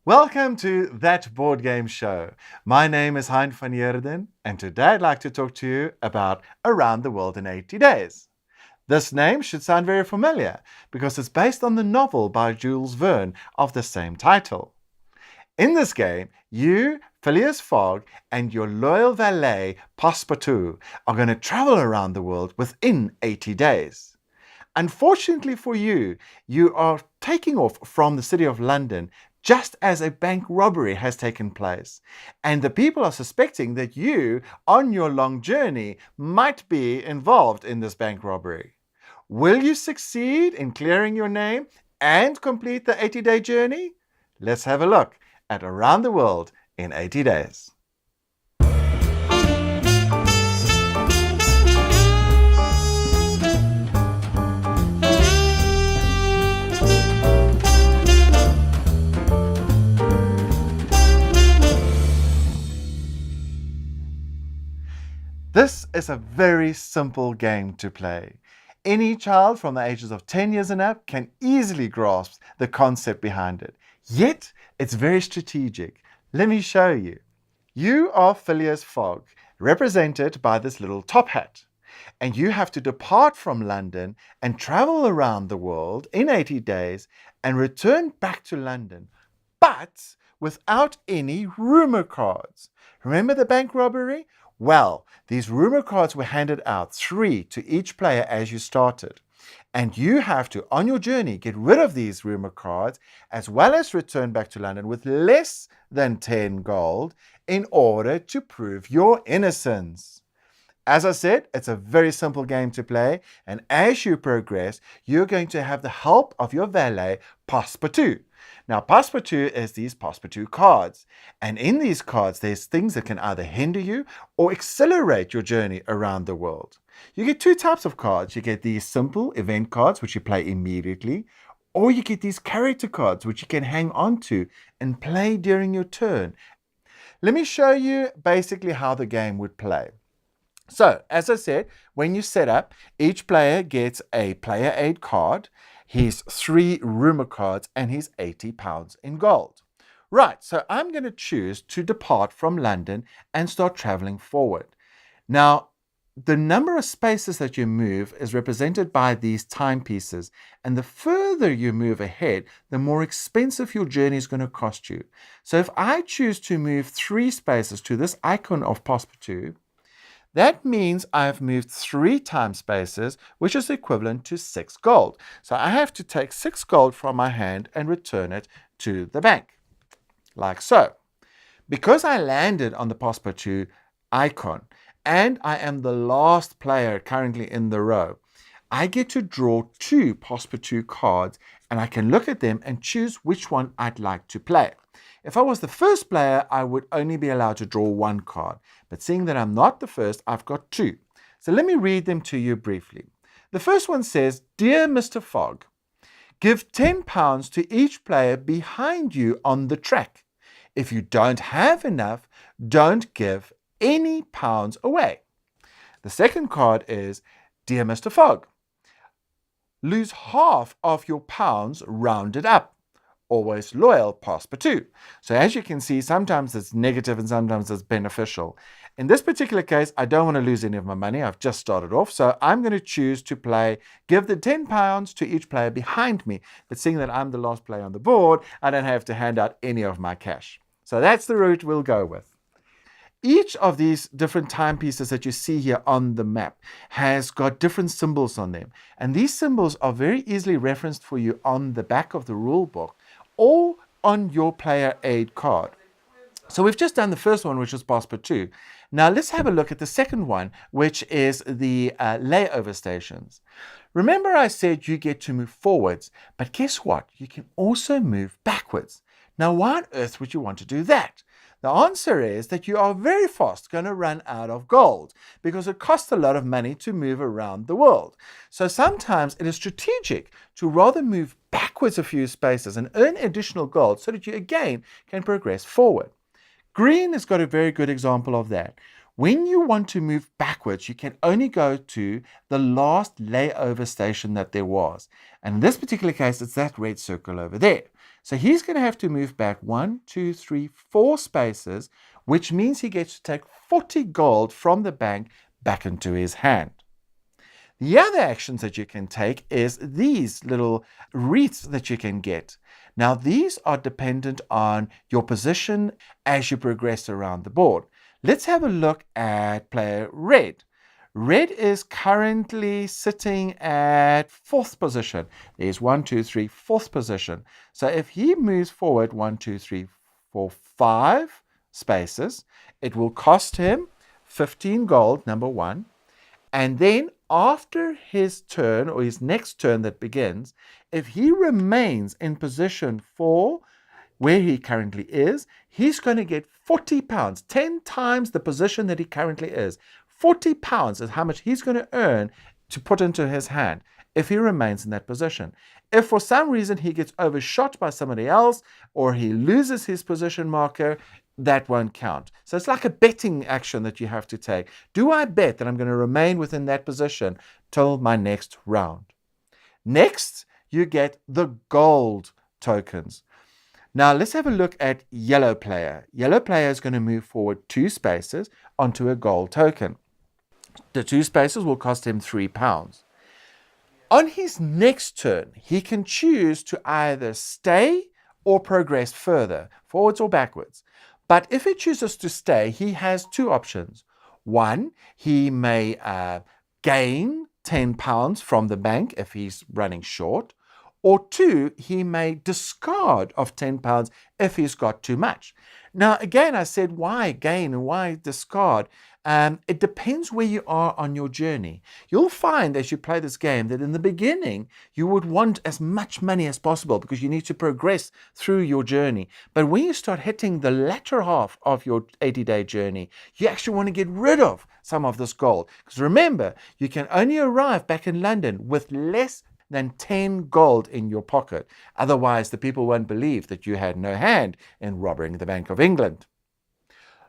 Welcome to That Board Game Show. My name is Hein van Heerden, and today I'd like to talk to you about Around the World in 80 Days. This name should sound very familiar because it's based on the novel by Jules Verne of the same title. In this game, you, Phileas Fogg, and your loyal valet, Passepartout, are going to travel around the world within 80 days. Unfortunately for you, you are taking off from the city of London just as a bank robbery has taken place. And the people are suspecting that you, on your long journey, might be involved in this bank robbery. Will you succeed in clearing your name and complete the 80-day journey? Let's have a look at Around the World in 80 Days. This is a very simple game to play. Any child from the ages of 10 years and up can easily grasp the concept behind it. Yet, it's very strategic. Let me show you. You are Phileas Fogg, represented by this little top hat. And you have to depart from London and travel around the world in 80 days and return back to London, but without any rumor cards. Remember the bank robbery? Well, these rumor cards were handed out, 3 to each player as you started. And you have to, on your journey, get rid of these rumor cards as well as return back to London with less than 10 gold in order to prove your innocence. As I said, it's a very simple game to play, and as you progress, you're going to have the help of your valet, Passepartout. Now, Passepartout is these Passepartout cards, and in these cards, there's things that can either hinder you or accelerate your journey around the world. You get 2 types of cards. You get these simple event cards, which you play immediately, or you get these character cards, which you can hang on to and play during your turn. Let me show you basically how the game would play. So, as I said, when you set up, each player gets a player aid card, his 3 rumor cards, and his £80 in gold. Right, so I'm going to choose to depart from London and start traveling forward. Now, the number of spaces that you move is represented by these timepieces, and the further you move ahead, the more expensive your journey is going to cost you. So if I choose to move 3 spaces to this icon of Passepartout, that means I've moved 3 time spaces, which is equivalent to 6 gold. So I have to take 6 gold from my hand and return it to the bank, like so. Because I landed on the Passepartout icon, and I am the last player currently in the row, I get to draw 2 Passepartout cards, and I can look at them and choose which one I'd like to play. If I was the first player, I would only be allowed to draw 1 card. But seeing that I'm not the first, I've got 2. So let me read them to you briefly. The first one says, "Dear Mr. Fogg, give £10 to each player behind you on the track. If you don't have enough, don't give any pounds away." The second card is, "Dear Mr. Fogg, lose half of your pounds rounded up. Always loyal, Passepartout." So as you can see, sometimes it's negative and sometimes it's beneficial. In this particular case, I don't want to lose any of my money. I've just started off. So I'm going to choose to play, give the £10 to each player behind me. But seeing that I'm the last player on the board, I don't have to hand out any of my cash. So that's the route we'll go with. Each of these different timepieces that you see here on the map has got different symbols on them. And these symbols are very easily referenced for you on the back of the rule book or on your player aid card. So we've just done the first one, which was Passepartout. Now let's have a look at the second one, which is the Layover Stations. Remember I said you get to move forwards, but guess what? You can also move backwards. Now why on earth would you want to do that? The answer is that you are very fast going to run out of gold because it costs a lot of money to move around the world. So sometimes it is strategic to rather move backwards a few spaces and earn additional gold so that you again can progress forward. Green has got a very good example of that. When you want to move backwards, you can only go to the last layover station that there was. And in this particular case, it's that red circle over there. So he's going to have to move back 1, 2, 3, 4 spaces, which means he gets to take 40 gold from the bank back into his hand. The other actions that you can take is these little wreaths that you can get. Now, these are dependent on your position as you progress around the board. Let's have a look at player Red. Red is currently sitting at 4th position. There's 1, 2, 3, 4th position. So if he moves forward 1, 2, 3, 4, 5 spaces, it will cost him 15 gold, number 1. And then after his turn, or his next turn that begins, if he remains in position 4, where he currently is, he's going to get 40 pounds, 10 times the position that he currently is. 40 pounds is how much he's going to earn to put into his hand if he remains in that position. If for some reason he gets overshot by somebody else, or he loses his position marker, that won't count. So it's like a betting action that you have to take. Do I bet that I'm going to remain within that position till my next round? Next, you get the gold tokens. Now let's have a look at yellow player. Yellow player is going to move forward 2 spaces onto a gold token. The 2 spaces will cost him 3 pounds. On his next turn, he can choose to either stay or progress further, forwards or backwards. But if he chooses to stay, he has 2 options. One, he may gain 10 pounds from the bank if he's running short. Or 2, he may discard of 10 pounds if he's got too much. Now, again, I said, why gain and why discard? It depends where you are on your journey. You'll find as you play this game that in the beginning, you would want as much money as possible because you need to progress through your journey. But when you start hitting the latter half of your 80-day journey, you actually want to get rid of some of this gold. Because remember, you can only arrive back in London with less than 10 gold in your pocket. Otherwise, the people won't believe that you had no hand in robbing the Bank of England.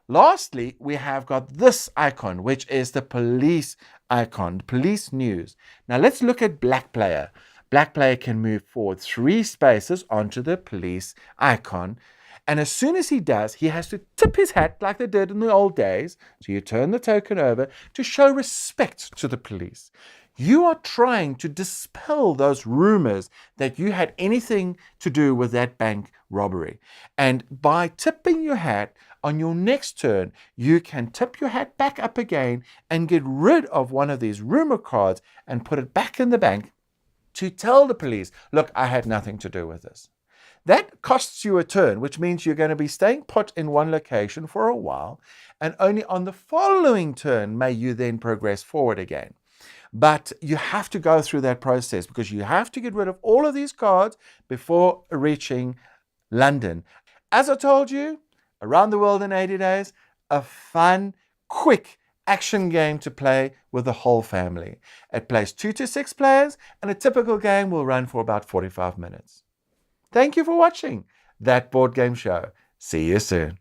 Lastly, we have got this icon, which is the police icon, police news. Now let's look at black player. Black player can move forward 3 spaces onto the police icon. And as soon as he does, he has to tip his hat like they did in the old days. So you turn the token over to show respect to the police. You are trying to dispel those rumors that you had anything to do with that bank robbery. And by tipping your hat on your next turn, you can tip your hat back up again and get rid of one of these rumor cards and put it back in the bank to tell the police, look, I had nothing to do with this. That costs you a turn, which means you're going to be staying put in one location for a while, and only on the following turn may you then progress forward again. But you have to go through that process because you have to get rid of all of these cards before reaching London. As I told you, Around the World in 80 Days, a fun, quick action game to play with the whole family. It plays 2 to 6 players, and a typical game will run for about 45 minutes. Thank you for watching That Board Game Show. See you soon.